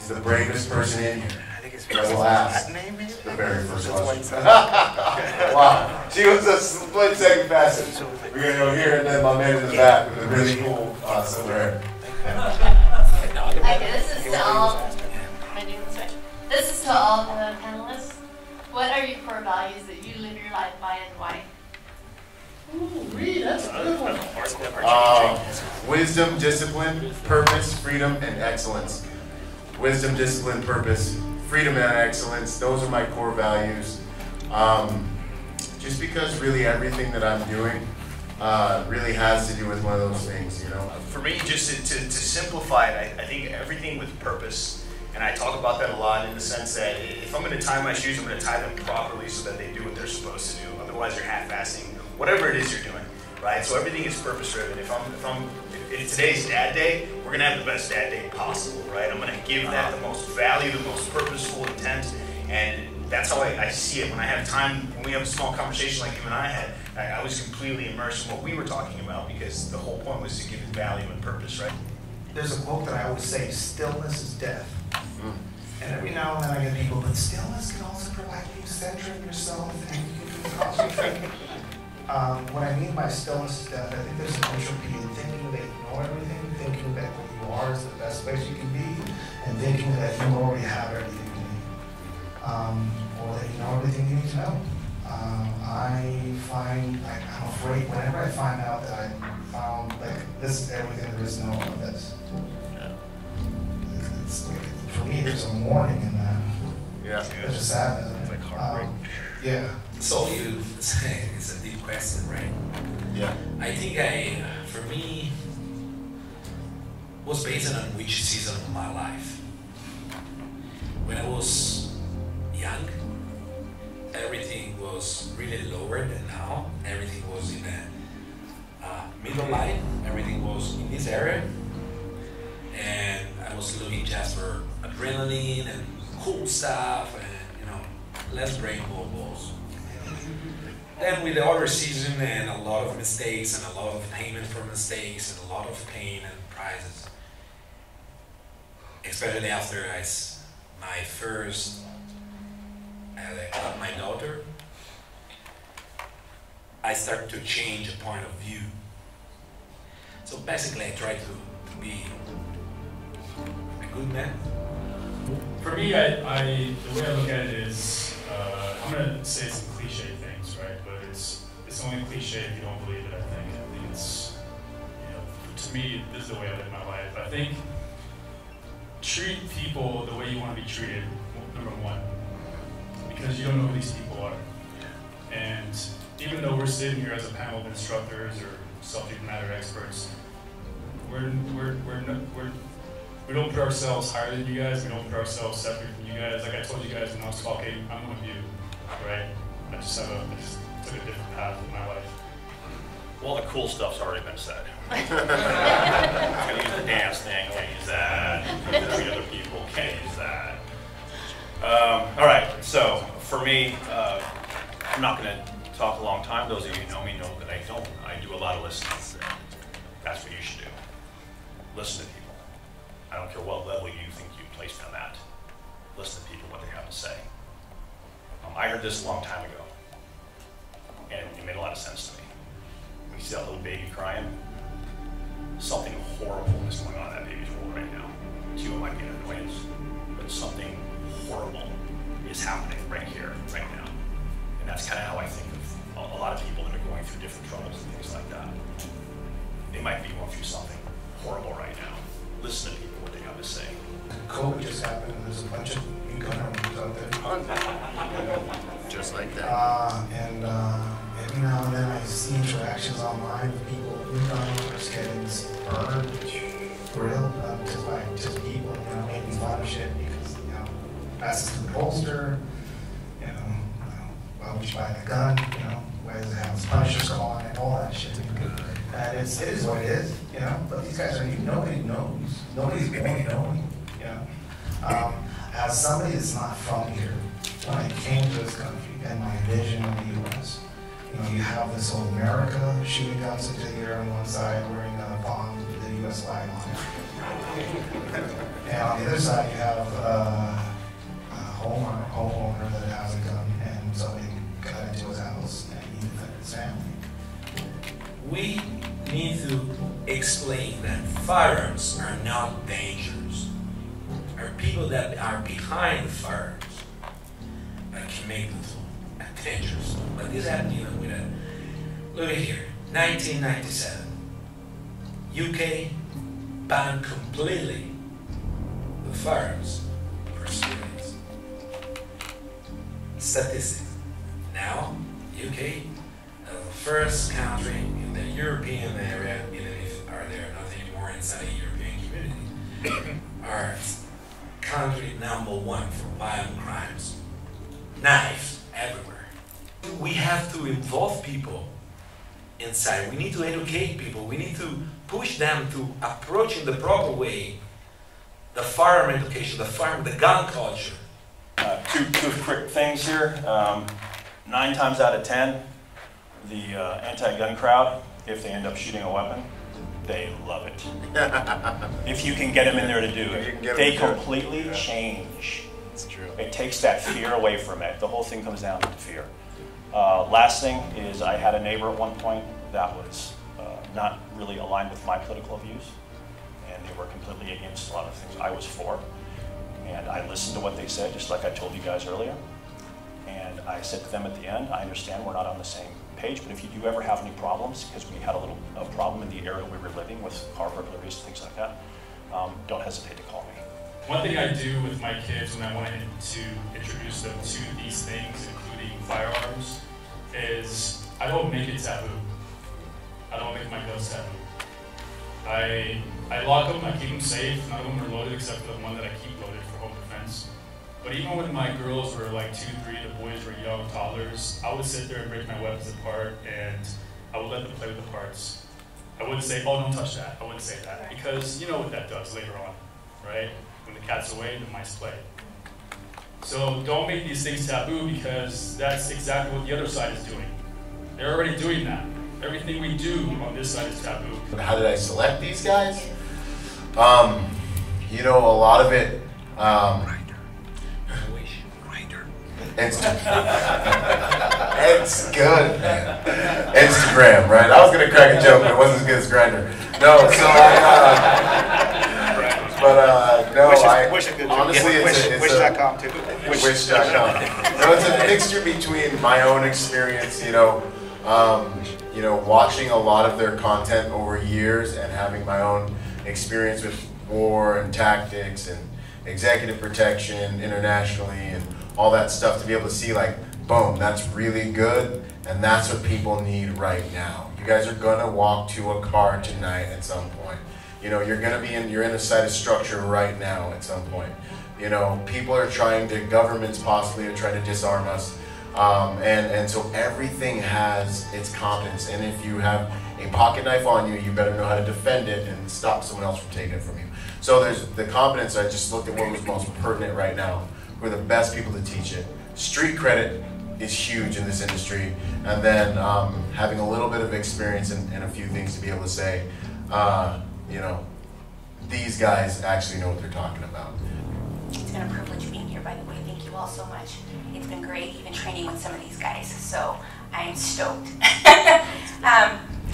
is the bravest person in here? I think it's That will ask name, maybe? the very first question. Wow, she was a split second faster. We're gonna go here and then my man in the back with a really cool silver hair. Okay, this is to all. Am I doing this right? This is to all the panelists. What are your core values that you live your life by and why? Ooh, Reed, that's a good one. Wisdom, discipline, purpose, freedom, and excellence. Wisdom, discipline, purpose, freedom, and excellence. Those are my core values. Just because really everything that I'm doing really has to do with one of those things, you know. For me, just to simplify it, I think everything with purpose, and I talk about that a lot in the sense that if I'm going to tie my shoes, I'm going to tie them properly so that they do what they're supposed to do. Otherwise, you're half-assing whatever it is you're doing, right? So everything is purpose-driven. If today's dad day, we're going to have the best dad day possible, right? I'm going to give that the most value, the most purposeful intent, and that's how I see it. When I have time, when we have a small conversation like you and I had, I was completely immersed in what we were talking about because the whole point was to give it value and purpose, right? There's a quote that I always say, stillness is death. And every now and then I get people, but stillness can also provide you centering yourself and you can concentrate. What I mean by stillness is death, I think there's an entropy in thinking that you know everything, thinking that what you are is the best place you can be, and thinking that you already have everything you need. Or that you know everything you need to know. I'm afraid whenever I find out that I found like this is everything there is no of this. It's like, for me, there's a mourning in that. Yeah. There's a sadness. It's like heartbreak. Yeah. So it's a deep question, right? Yeah. I think for me, was based on which season of my life. When I was young, everything was really lower than now. Everything was in a middle line. Everything was in this area. And I was looking just for adrenaline and cool stuff and, you know, less rainbow balls. Then with the other season and a lot of mistakes and a lot of payment for mistakes and a lot of pain and prizes, especially after my first got my daughter, I started to change a point of view. So basically I try to be a good man. For me, the way I look at it is, I'm going to say some cliche things, right? But it's only cliche if you don't believe it, I think. I think it's, you know, to me, this is the way I live my life. I think treat people the way you want to be treated, number one, because you don't know who these people are. And even though we're sitting here as a panel of instructors or subject matter experts, we don't put ourselves higher than you guys. We don't put ourselves separate from you guys. Like I told you guys when I was talking, I'm one of you, right? I just took a different path in my life. Well, the cool stuff's already been said. Can't use the dance thing, can't use that. Can't treat other people, can't use that. All right, so for me, I'm not going to talk a long time. Those of you who know me know that I don't. I do a lot of listening. That's what you should do. Listen to people. I don't care what level you think you placed on that. Listen to people, what they have to say. I heard this a long time ago, and it made a lot of sense to me. When you see that little baby crying, something horrible is going on in that baby's world right now. To you, it might be an annoyance, but something horrible is happening right here, right now. And that's kind of how I think of a lot of people that are going through different troubles and things like that. They might be going through something horrible right now. Listen to people, what they have to say. COVID just happened, and there's a bunch of new gun owners out there. Just like that. And every now and then I see interactions online with people, new gun owners getting burned, grilled, just people, you know, making fun of shit because, you know, passes through the holster, you know, why would you buy the gun, you know, why does it have its Punisher skull on it, all that shit. And it is what it is, you know, but these guys are, nobody knows. Nobody's going to know, you know. As somebody that's not from here, when I came to this country and my vision of the U.S., you know, you have this old America shooting guns into the air on one side, wearing a bomb with the U.S. flag on it. And on the other side, you have a homeowner that has a gun and somebody got into his house and he defended his family. We need to explain that firearms are not dangerous. Are people that are behind the firearms that can make them dangerous. But this happened even with a, look at here, 1997. UK banned completely the firearms for civilians. Statistics. Now, UK, the first country in the European area, even if there are not anymore inside the European community, are country #1 for violent crimes. Knives everywhere. We have to involve people inside. We need to educate people. We need to push them to approach in the proper way the firearm education, the gun culture. Two quick things here. 9 times out of 10, the anti-gun crowd, if they end up shooting a weapon, they love it. If you can get them in there to do it, they completely change. It's true. It takes that fear away from it. The whole thing comes down to fear. Last thing is I had a neighbor at one point that was not really aligned with my political views, and they were completely against a lot of things I was for. And I listened to what they said, just like I told you guys earlier. And I said to them at the end, I understand we're not on the same page, but if you do ever have any problems, because we had a problem in the area we were living with car burglaries and things like that, don't hesitate to call me. One thing I do with my kids when I want to introduce them to these things, including firearms, is I don't make it taboo. I don't make my guns taboo. I lock them, I keep them safe. None of them are loaded except for the one that I keep loaded for home defense. But even when my girls were like 2, 3, the boys were young toddlers, I would sit there and break my weapons apart and I would let them play with the parts. I wouldn't say, oh, don't touch that. I wouldn't say that because you know what that does later on, right? When the cat's away, the mice play. So don't make these things taboo because that's exactly what the other side is doing. They're already doing that. Everything we do on this side is taboo. How did I select these guys? You know, a lot of it, it's good, man. Instagram, right? I was gonna crack a joke, but it wasn't as good as Grindr. No, so honestly, it's Wish.com too. Wish.com. No, it's a mixture between my own experience, you know, watching a lot of their content over years and having my own experience with war and tactics and executive protection internationally and all that stuff to be able to see like, boom, that's really good and that's what people need right now. You guys are gonna walk to a car tonight at some point. You know, you're in a side of structure right now at some point. You know, people are governments possibly are trying to disarm us. And so everything has its competence. And if you have a pocket knife on you, you better know how to defend it and stop someone else from taking it from you. So there's the competence. I just looked at what was most pertinent right now. We're the best people to teach it. Street credit is huge in this industry. And then having a little bit of experience in a few things to be able to say, you know, these guys actually know what they're talking about. It's been a privilege being here, by the way. Thank you all so much. It's been great even training with some of these guys, so I'm stoked.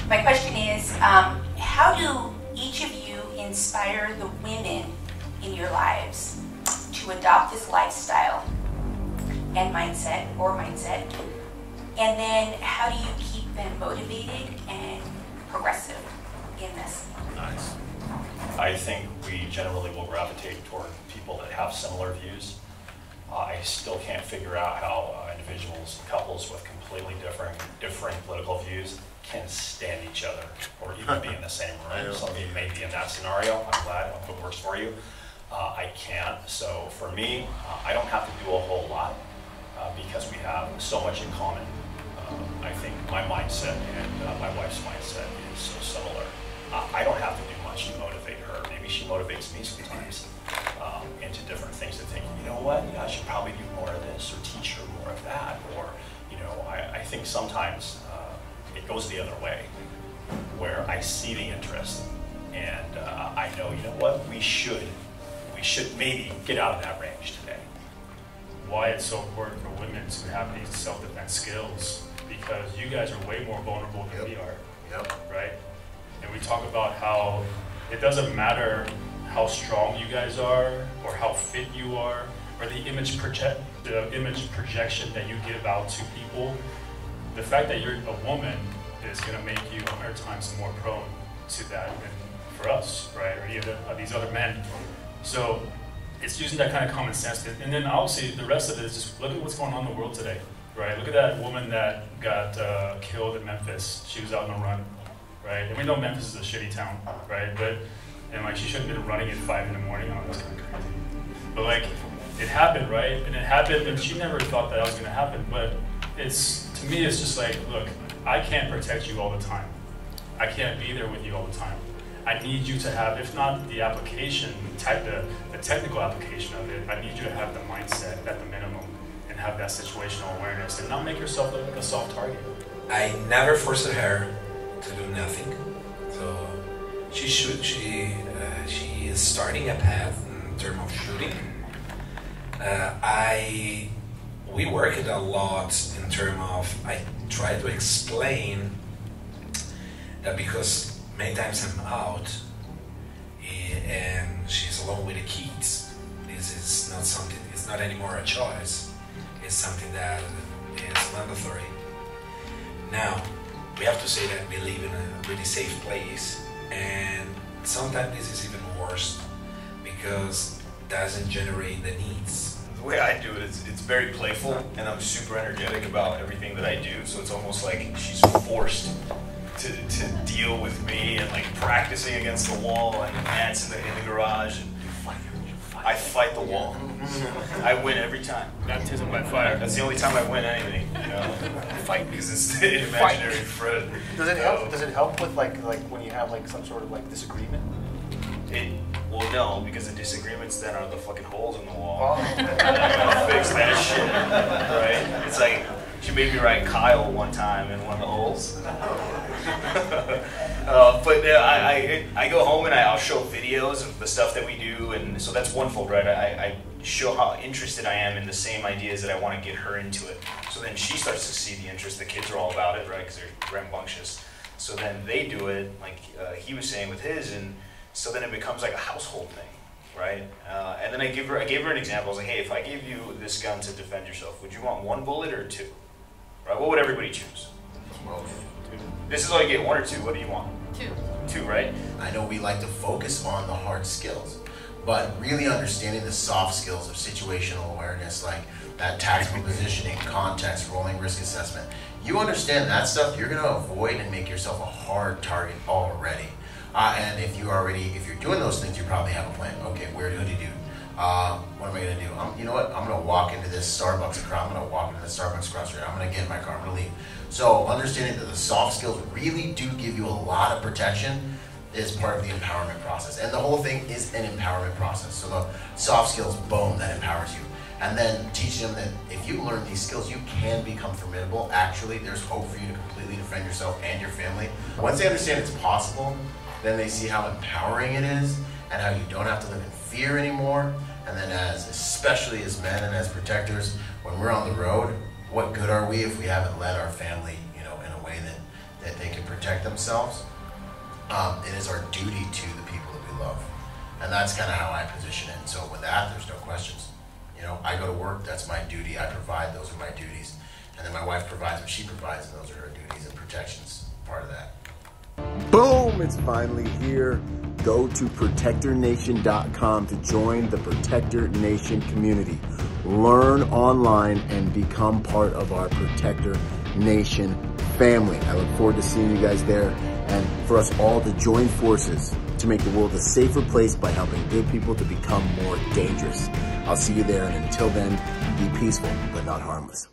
My question is, how do each of you inspire the women in your lives to adopt this lifestyle and mindset? And then how do you keep them motivated and progressive in this? Nice. I think we generally will gravitate toward people that have similar views. I still can't figure out how individuals and couples with completely differing political views can stand each other or even be in the same room. Some of you may be in that scenario. I'm glad. I hope it works for you. I can't. So for me, I don't have to do a whole lot because we have so much in common. I think my mindset and my wife's mindset is so similar. I don't have to do much to motivate her. Maybe she motivates me sometimes into different things to think, you know what, I should probably do more of this or teach her more of that. Or, you know, I think sometimes it goes the other way where I see the interest and I know, you know what, we should we should maybe get out of that range today. Why it's so important for women to have these self-defense skills, because you guys are way more vulnerable than we are, right? And we talk about how it doesn't matter how strong you guys are, or how fit you are, or the image projection that you give out to people. The fact that you're a woman is going to make you 100 times more prone to that than for us, right? Or either these other men. So it's using that kind of common sense. And then obviously the rest of it is just look at what's going on in the world today, right? Look at that woman that got killed in Memphis. She was out on a run, right? And we know Memphis is a shitty town, right? And like she shouldn't have been running at 5 in the morning. I don't know, it's kind of crazy. But like it happened, right? And it happened, and she never thought that was going to happen. But to me, it's just like, look, I can't protect you all the time. I can't be there with you all the time. I need you to have, if not the application, the technical application of it, I need you to have the mindset at the minimum and have that situational awareness and not make yourself look like a soft target. I never forced her to do nothing. So she is starting a path in terms of shooting. We work it a lot in terms of, I try to explain that because many times I'm out and she's alone with the kids, this is not something, it's not anymore a choice, it's something that is mandatory. Now, we have to say that we live in a really safe place, and sometimes this is even worse because it doesn't generate the needs. The way I do it is it's very playful, and I'm super energetic about everything that I do, so it's almost like she's forced to deal with me and like practicing against the wall and ants in the garage. And I fight the wall. I win every time. Baptism by fire. That's the only time I win anything. You know, fight because it's the imaginary friend. Does it help? Does it help with like when you have like some sort of like disagreement? Well, no, because the disagreements then are the fucking holes in the wall. I gotta fix that shit, right? It's like she made me write Kyle one time in one of the holes. But I go home and I'll show videos of the stuff that we do, and so that's onefold, right? I show how interested I am in the same ideas that I want to get her into it. So then she starts to see the interest. The kids are all about it, right? Because they're rambunctious. So then they do it, like he was saying with his, and so then it becomes like a household thing, right? And then I gave her an example. I was like, hey, if I gave you this gun to defend yourself, would you want 1 bullet or 2? Right? What would everybody choose? 2. This is all you get, 1 or 2. What do you want? 2. 2, right? I know we like to focus on the hard skills, but really understanding the soft skills of situational awareness, like that tactical positioning, context, rolling risk assessment. You understand that stuff, you're going to avoid and make yourself a hard target already. And if you're doing those things, you probably have a plan. Okay, weird hoodie dude. What am I going to do? You know what? I'm going to walk into this Starbucks across. I'm going to walk into the Starbucks across the street. I'm going to get in my car. I'm going to leave. So understanding that the soft skills really do give you a lot of protection is part of the empowerment process. And the whole thing is an empowerment process. So the soft skills, boom, that empowers you. And then teaching them that if you learn these skills, you can become formidable. Actually, there's hope for you to completely defend yourself and your family. Once they understand it's possible, then they see how empowering it is and how you don't have to live in fear anymore. And then especially as men and as protectors, when we're on the road, what good are we if we haven't led our family, in a way that they can protect themselves? It is our duty to the people that we love. And that's kind of how I position it. And so with that, there's no questions. I go to work, that's my duty. I provide, those are my duties. And then my wife provides what she provides, and those are her duties, and protection's part of that. Boom! It's finally here. Go to protectornation.com to join the Protector Nation community. Learn online and become part of our Protector Nation family. I look forward to seeing you guys there and for us all to join forces to make the world a safer place by helping good people to become more dangerous. I'll see you there, and until then, be peaceful but not harmless.